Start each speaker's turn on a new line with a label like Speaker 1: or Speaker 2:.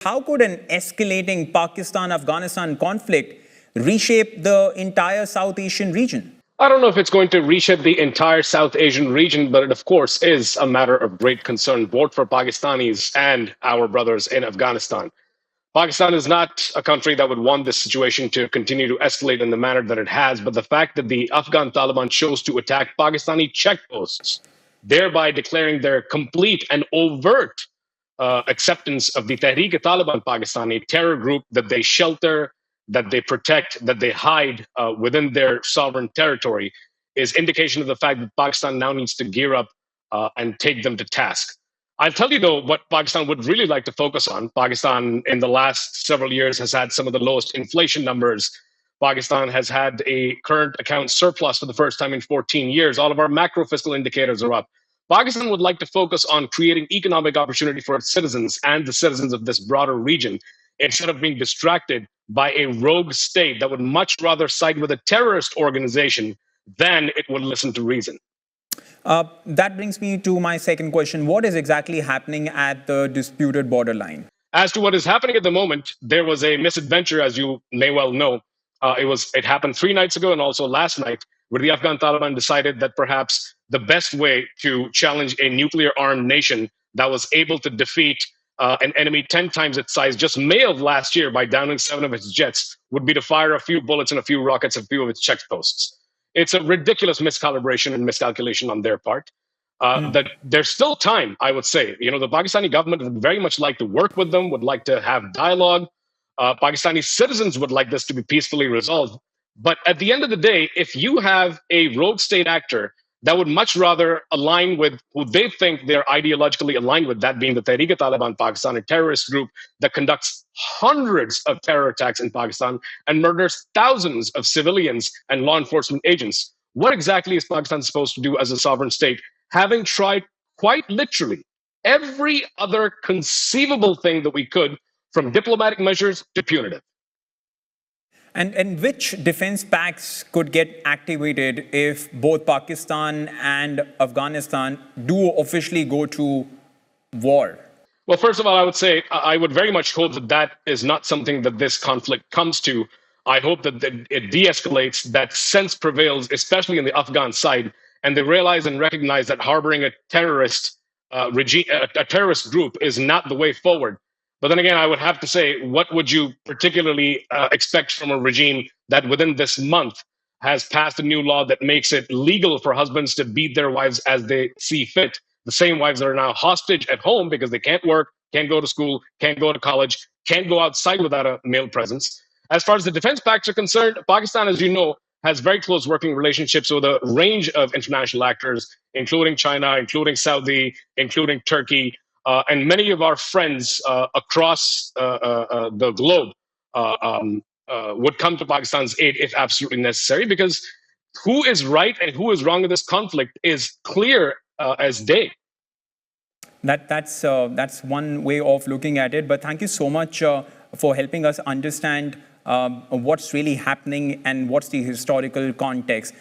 Speaker 1: How could an escalating Pakistan-Afghanistan conflict reshape the entire South Asian region?
Speaker 2: I don't know if it's going to reshape the entire South Asian region, but it, of course, is a matter of great concern, both for Pakistanis and our brothers in Afghanistan. Pakistan is not a country that would want this situation to continue to escalate in the manner that it has, but the fact that the Afghan Taliban chose to attack Pakistani checkposts, thereby declaring their complete and overt acceptance of the Tehreek-e-Taliban Pakistani terror group that they shelter, that they protect, that they hide within their sovereign territory, is indication of the fact that Pakistan now needs to gear up and take them to task. I'll tell you, though, what Pakistan would really like to focus on. Pakistan, in the last several years, has had some of the lowest inflation numbers. Pakistan has had a current account surplus for the first time in 14 years. All of our macro fiscal indicators are up. Pakistan would like to focus on creating economic opportunity for its citizens and the citizens of this broader region, instead of being distracted by a rogue state that would much rather side with a terrorist organization than it would listen to reason.
Speaker 1: That brings me to my second question. What is exactly happening at the disputed borderline?
Speaker 2: As to what is happening at the moment, there was a misadventure, as you may well know. It happened 3 nights ago and also last night, where the Afghan Taliban decided that perhaps the best way to challenge a nuclear-armed nation that was able to defeat an enemy 10 times its size just May of last year by downing 7 of its jets would be to fire a few bullets and a few rockets at a few of its checkposts. It's a ridiculous miscalibration and miscalculation on their part. That there's still time, I would say. You know, the Pakistani government would very much like to work with them, would like to have dialogue. Pakistani citizens would like this to be peacefully resolved. But at the end of the day, if you have a rogue state actor that would much rather align with who they think they're ideologically aligned with, that being the Tehreek-e-Taliban Pakistan, a terrorist group that conducts hundreds of terror attacks in Pakistan and murders thousands of civilians and law enforcement agents. What exactly is Pakistan supposed to do as a sovereign state, having tried quite literally every other conceivable thing that we could, from diplomatic measures to punitive?
Speaker 1: And which defense pacts could get activated if both Pakistan and Afghanistan do officially go to war?
Speaker 2: Well, first of all, I would say I would very much hope that that is not something that this conflict comes to. I hope that it de-escalates, that sense prevails, especially in the Afghan side, and they realize and recognize that harboring a terrorist regime, a terrorist group, is not the way forward. But then again, I would have to say, what would you particularly expect from a regime that within this month has passed a new law that makes it legal for husbands to beat their wives as they see fit? The same wives that are now hostage at home because they can't work, can't go to school, can't go to college, can't go outside without a male presence. As far as the defense pacts are concerned, Pakistan, as you know, has very close working relationships with a range of international actors, including China, including Saudi, including Turkey, and many of our friends across the globe would come to Pakistan's aid if absolutely necessary, because who is right and who is wrong in this conflict is clear as day.
Speaker 1: That's one way of looking at it. But thank you so much for helping us understand what's really happening and what's the historical context.